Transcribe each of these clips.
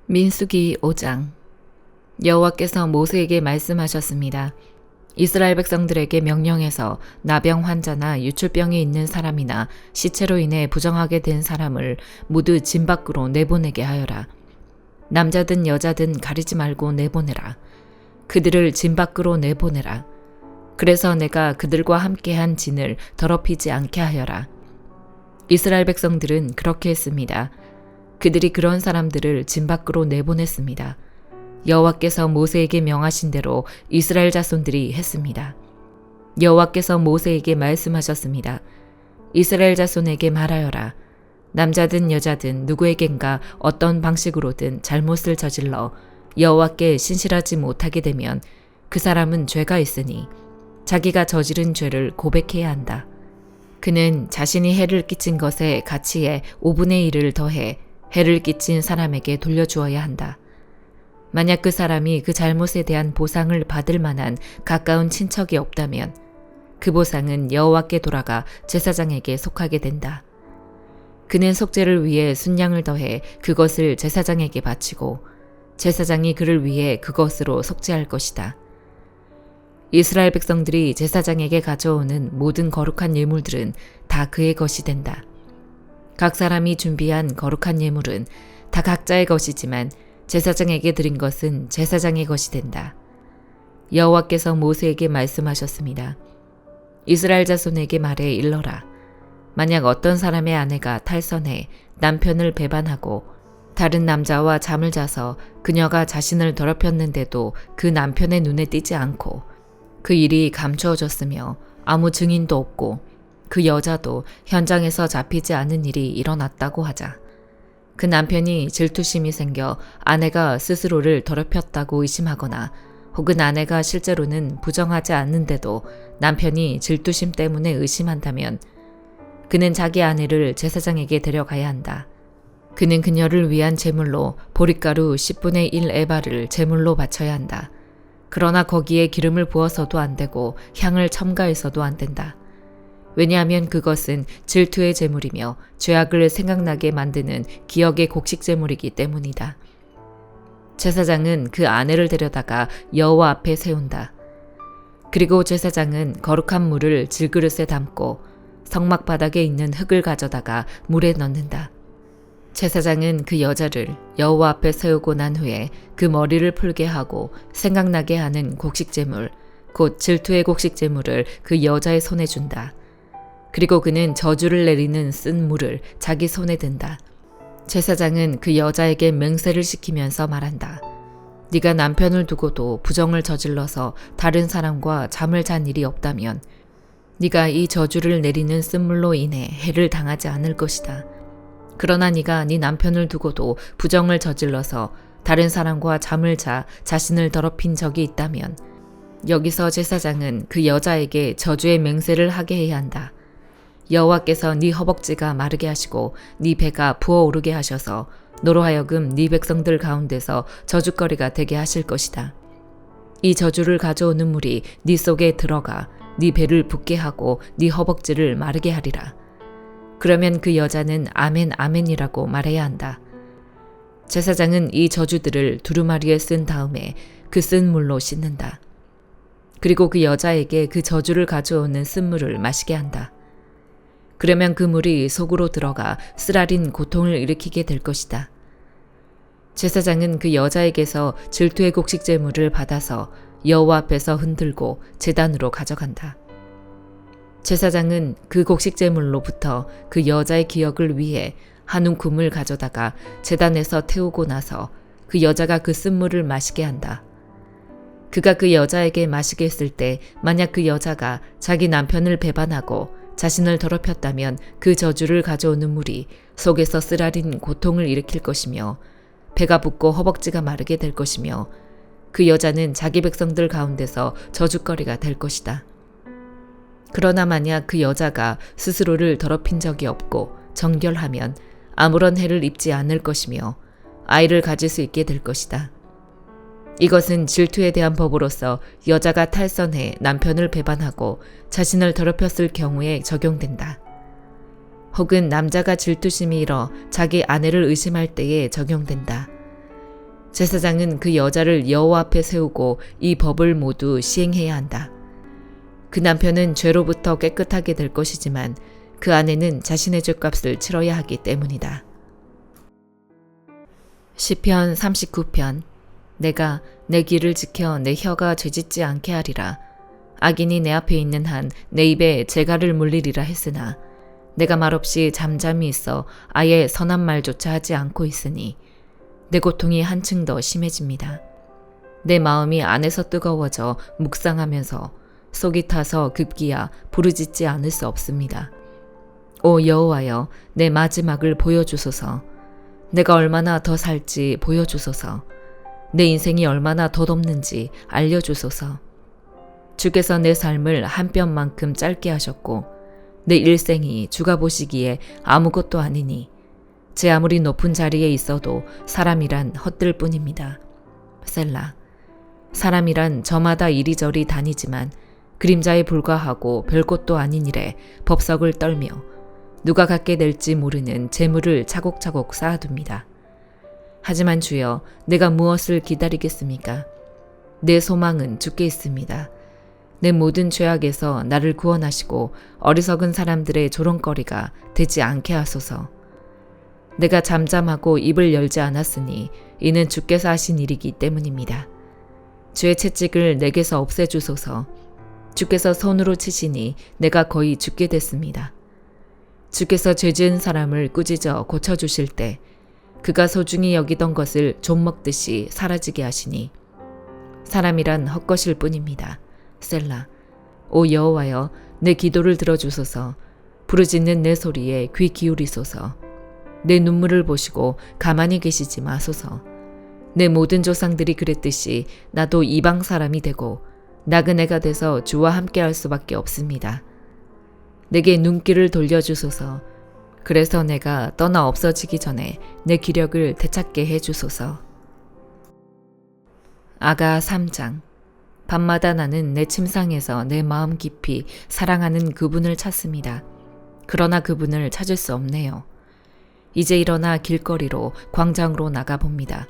민수기 5장. 여호와께서 모세에게 말씀하셨습니다. 이스라엘 백성들에게 명령해서 나병 환자나 유출병이 있는 사람이나 시체로 인해 부정하게 된 사람을 모두 진 밖으로 내보내게 하여라. 남자든 여자든 가리지 말고 내보내라. 그들을 진 밖으로 내보내라. 그래서 내가 그들과 함께한 진을 더럽히지 않게 하여라. 이스라엘 백성들은 그렇게 했습니다. 그들이 그런 사람들을 진 밖으로 내보냈습니다. 여호와께서 모세에게 명하신 대로 이스라엘 자손들이 했습니다. 여호와께서 모세에게 말씀하셨습니다. 이스라엘 자손에게 말하여라. 남자든 여자든 누구에겐가 어떤 방식으로든 잘못을 저질러 여호와께 신실하지 못하게 되면 그 사람은 죄가 있으니 자기가 저지른 죄를 고백해야 한다. 그는 자신이 해를 끼친 것의 가치에 5분의 1을 더해 해를 끼친 사람에게 돌려주어야 한다. 만약 그 사람이 그 잘못에 대한 보상을 받을 만한 가까운 친척이 없다면 그 보상은 여호와께 돌아가 제사장에게 속하게 된다. 그는 속죄를 위해 순양을 더해 그것을 제사장에게 바치고 제사장이 그를 위해 그것으로 속죄할 것이다. 이스라엘 백성들이 제사장에게 가져오는 모든 거룩한 예물들은 다 그의 것이 된다. 각 사람이 준비한 거룩한 예물은 다 각자의 것이지만 제사장에게 드린 것은 제사장의 것이 된다. 여호와께서 모세에게 말씀하셨습니다. 이스라엘 자손에게 말해 일러라. 만약 어떤 사람의 아내가 탈선해 남편을 배반하고 다른 남자와 잠을 자서 그녀가 자신을 더럽혔는데도 그 남편의 눈에 띄지 않고 그 일이 감추어졌으며 아무 증인도 없고 그 여자도 현장에서 잡히지 않은 일이 일어났다고 하자. 그 남편이 질투심이 생겨 아내가 스스로를 더럽혔다고 의심하거나 혹은 아내가 실제로는 부정하지 않는데도 남편이 질투심 때문에 의심한다면 그는 자기 아내를 제사장에게 데려가야 한다. 그는 그녀를 위한 제물로 보릿가루 10분의 1 에바를 제물로 바쳐야 한다. 그러나 거기에 기름을 부어서도 안 되고 향을 첨가해서도 안 된다. 왜냐하면 그것은 질투의 제물이며 죄악을 생각나게 만드는 기억의 곡식 제물이기 때문이다. 제사장은 그 아내를 데려다가 여호와 앞에 세운다. 그리고 제사장은 거룩한 물을 질그릇에 담고 성막 바닥에 있는 흙을 가져다가 물에 넣는다. 제사장은 그 여자를 여호와 앞에 세우고 난 후에 그 머리를 풀게 하고 생각나게 하는 곡식 제물, 곧 질투의 곡식 제물을 그 여자의 손에 준다. 그리고 그는 저주를 내리는 쓴 물을 자기 손에 든다. 제사장은 그 여자에게 맹세를 시키면서 말한다. 네가 남편을 두고도 부정을 저질러서 다른 사람과 잠을 잔 일이 없다면 네가 이 저주를 내리는 쓴물로 인해 해를 당하지 않을 것이다. 그러나 네가 네 남편을 두고도 부정을 저질러서 다른 사람과 잠을 자 자신을 더럽힌 적이 있다면 여기서 제사장은 그 여자에게 저주의 맹세를 하게 해야 한다. 여호와께서 네 허벅지가 마르게 하시고 네 배가 부어오르게 하셔서 너로 하여금 네 백성들 가운데서 저주거리가 되게 하실 것이다. 이 저주를 가져오는 물이 네 속에 들어가 네 배를 붓게 하고 네 허벅지를 마르게 하리라. 그러면 그 여자는 아멘 아멘이라고 말해야 한다. 제사장은 이 저주들을 두루마리에 쓴 다음에 그 쓴 물로 씻는다. 그리고 그 여자에게 그 저주를 가져오는 쓴물을 마시게 한다. 그러면 그 물이 속으로 들어가 쓰라린 고통을 일으키게 될 것이다. 제사장은 그 여자에게서 질투의 곡식 제물을 받아서 여호와 앞에서 흔들고 제단으로 가져간다. 제사장은 그 곡식 제물로부터 그 여자의 기억을 위해 한 움큼을 가져다가 제단에서 태우고 나서 그 여자가 그 쓴물을 마시게 한다. 그가 그 여자에게 마시게 했을 때 만약 그 여자가 자기 남편을 배반하고 자신을 더럽혔다면 그 저주를 가져오는 물이 속에서 쓰라린 고통을 일으킬 것이며 배가 붓고 허벅지가 마르게 될 것이며 그 여자는 자기 백성들 가운데서 저주거리가 될 것이다. 그러나 만약 그 여자가 스스로를 더럽힌 적이 없고 정결하면 아무런 해를 입지 않을 것이며 아이를 가질 수 있게 될 것이다. 이것은 질투에 대한 법으로서 여자가 탈선해 남편을 배반하고 자신을 더럽혔을 경우에 적용된다. 혹은 남자가 질투심이 일어 자기 아내를 의심할 때에 적용된다. 제사장은 그 여자를 여호와 앞에 세우고 이 법을 모두 시행해야 한다. 그 남편은 죄로부터 깨끗하게 될 것이지만 그 아내는 자신의 죄값을 치러야 하기 때문이다. 시편 39편. 내가 내 길을 지켜 내 혀가 죄짓지 않게 하리라. 악인이 내 앞에 있는 한 내 입에 재갈을 물리리라 했으나 내가 말없이 잠잠히 있어 아예 선한 말조차 하지 않고 있으니 내 고통이 한층 더 심해집니다. 내 마음이 안에서 뜨거워져 묵상하면서 속이 타서 급기야 부르짖지 않을 수 없습니다. 오 여호와여, 내 마지막을 보여주소서. 내가 얼마나 더 살지 보여주소서. 내 인생이 얼마나 덧없는지 알려주소서. 주께서 내 삶을 한 뼘만큼 짧게 하셨고 내 일생이 주가 보시기에 아무것도 아니니 제 아무리 높은 자리에 있어도 사람이란 헛들 뿐입니다. 셀라. 사람이란 저마다 이리저리 다니지만 그림자에 불과하고 별것도 아닌 일에 법석을 떨며 누가 갖게 될지 모르는 재물을 차곡차곡 쌓아둡니다. 하지만 주여, 내가 무엇을 기다리겠습니까? 내 소망은 주께 있습니다. 내 모든 죄악에서 나를 구원하시고 어리석은 사람들의 조롱거리가 되지 않게 하소서. 내가 잠잠하고 입을 열지 않았으니 이는 주께서 하신 일이기 때문입니다. 주의 채찍을 내게서 없애주소서. 주께서 손으로 치시니 내가 거의 죽게 됐습니다. 주께서 죄지은 사람을 꾸짖어 고쳐주실 때 그가 소중히 여기던 것을 좀 먹듯이 사라지게 하시니 사람이란 헛것일 뿐입니다. 셀라. 오 여호와여, 내 기도를 들어주소서. 부르짖는 내 소리에 귀 기울이소서. 내 눈물을 보시고 가만히 계시지 마소서. 내 모든 조상들이 그랬듯이 나도 이방 사람이 되고 나그네가 돼서 주와 함께할 수밖에 없습니다. 내게 눈길을 돌려주소서. 그래서 내가 떠나 없어지기 전에 내 기력을 되찾게 해주소서. 아가 3장. 밤마다 나는 내 침상에서 내 마음 깊이 사랑하는 그분을 찾습니다. 그러나 그분을 찾을 수 없네요. 이제 일어나 길거리로 광장으로 나가봅니다.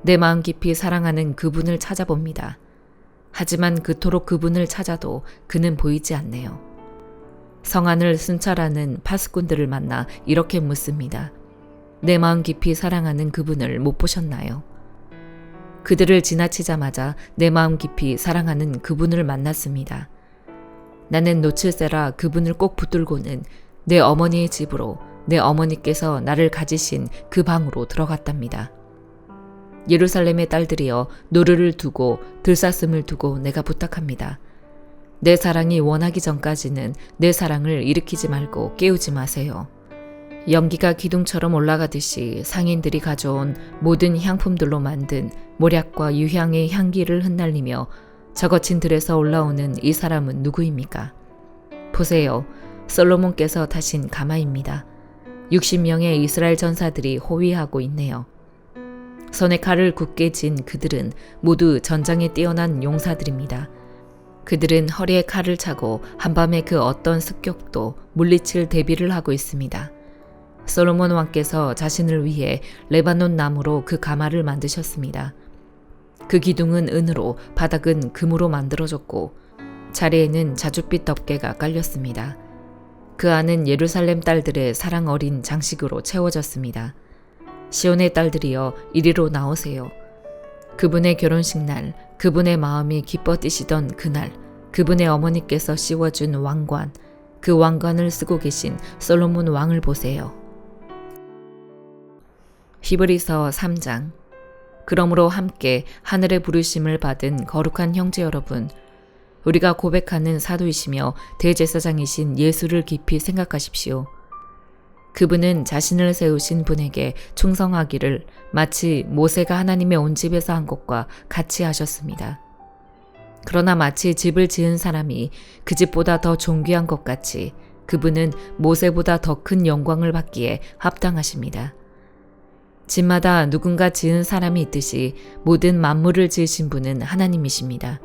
내 마음 깊이 사랑하는 그분을 찾아봅니다. 하지만 그토록 그분을 찾아도 그는 보이지 않네요. 성안을 순찰하는 파수꾼들을 만나 이렇게 묻습니다. 내 마음 깊이 사랑하는 그분을 못 보셨나요? 그들을 지나치자마자 내 마음 깊이 사랑하는 그분을 만났습니다. 나는 놓칠세라 그분을 꼭 붙들고는 내 어머니의 집으로 내 어머니께서 나를 가지신 그 방으로 들어갔답니다. 예루살렘의 딸들이여, 노르를 두고 들사슴을 두고 내가 부탁합니다. 내 사랑이 원하기 전까지는 내 사랑을 일으키지 말고 깨우지 마세요. 연기가 기둥처럼 올라가듯이 상인들이 가져온 모든 향품들로 만든 몰약과 유향의 향기를 흩날리며 저거친 들에서 올라오는 이 사람은 누구입니까? 보세요. 솔로몬께서 타신 가마입니다. 60명의 이스라엘 전사들이 호위하고 있네요. 손에 칼을 굳게 쥔 그들은 모두 전장에 뛰어난 용사들입니다. 그들은 허리에 칼을 차고 한밤에 그 어떤 습격도 물리칠 대비를 하고 있습니다. 솔로몬 왕께서 자신을 위해 레바논 나무로 그 가마를 만드셨습니다. 그 기둥은 은으로, 바닥은 금으로 만들어졌고 자리에는 자줏빛 덮개가 깔렸습니다. 그 안은 예루살렘 딸들의 사랑 어린 장식으로 채워졌습니다. 시온의 딸들이여, 이리로 나오세요. 그분의 결혼식 날, 그분의 마음이 기뻐 뛰시던 그날, 그분의 어머니께서 씌워준 왕관, 그 왕관을 쓰고 계신 솔로몬 왕을 보세요. 히브리서 3장. 그러므로 함께 하늘의 부르심을 받은 거룩한 형제 여러분, 우리가 고백하는 사도이시며 대제사장이신 예수를 깊이 생각하십시오. 그분은 자신을 세우신 분에게 충성하기를 마치 모세가 하나님의 온 집에서 한 것과 같이 하셨습니다. 그러나 마치 집을 지은 사람이 그 집보다 더 존귀한 것 같이 그분은 모세보다 더 큰 영광을 받기에 합당하십니다. 집마다 누군가 지은 사람이 있듯이 모든 만물을 지으신 분은 하나님이십니다.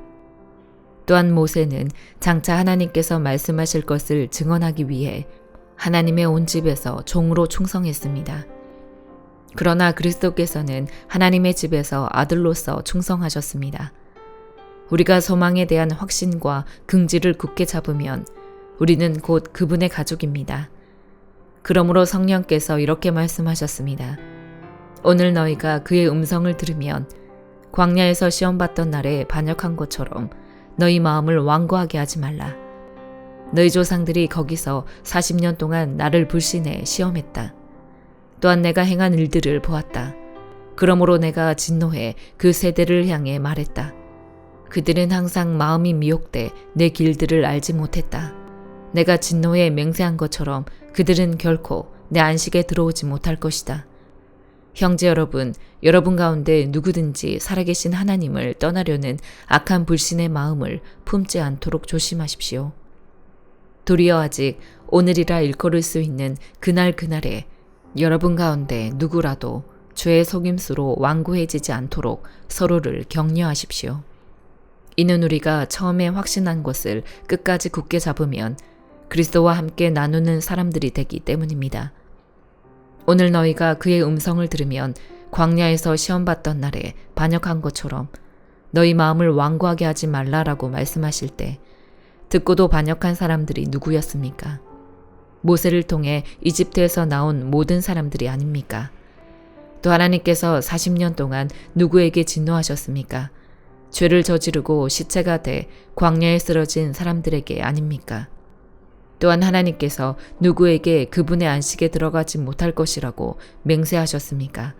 또한 모세는 장차 하나님께서 말씀하실 것을 증언하기 위해 하나님의 온 집에서 종으로 충성했습니다. 그러나 그리스도께서는 하나님의 집에서 아들로서 충성하셨습니다. 우리가 소망에 대한 확신과 긍지를 굳게 잡으면 우리는 곧 그분의 가족입니다. 그러므로 성령께서 이렇게 말씀하셨습니다. 오늘 너희가 그의 음성을 들으면 광야에서 시험받던 날에 반역한 것처럼 너희 마음을 완고하게 하지 말라. 너희 조상들이 거기서 40년 동안 나를 불신해 시험했다. 또한 내가 행한 일들을 보았다. 그러므로 내가 진노해 그 세대를 향해 말했다. 그들은 항상 마음이 미혹돼 내 길들을 알지 못했다. 내가 진노해 맹세한 것처럼 그들은 결코 내 안식에 들어오지 못할 것이다. 형제 여러분, 여러분 가운데 누구든지 살아계신 하나님을 떠나려는 악한 불신의 마음을 품지 않도록 조심하십시오. 도리어 아직 오늘이라 일컬을 수 있는 그날에 여러분 가운데 누구라도 죄의 속임수로 완고해지지 않도록 서로를 격려하십시오. 이는 우리가 처음에 확신한 것을 끝까지 굳게 잡으면 그리스도와 함께 나누는 사람들이 되기 때문입니다. 오늘 너희가 그의 음성을 들으면 광야에서 시험받던 날에 반역한 것처럼 너희 마음을 완고하게 하지 말라라고 말씀하실 때 듣고도 반역한 사람들이 누구였습니까? 모세를 통해 이집트에서 나온 모든 사람들이 아닙니까? 또 하나님께서 40년 동안 누구에게 진노하셨습니까? 죄를 저지르고 시체가 돼 광야에 쓰러진 사람들에게 아닙니까? 또한 하나님께서 누구에게 그분의 안식에 들어가지 못할 것이라고 맹세하셨습니까?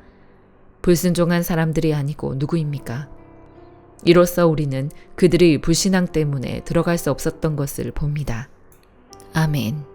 불순종한 사람들이 아니고 누구입니까? 이로써 우리는 그들이 불신앙 때문에 들어갈 수 없었던 것을 봅니다. 아멘.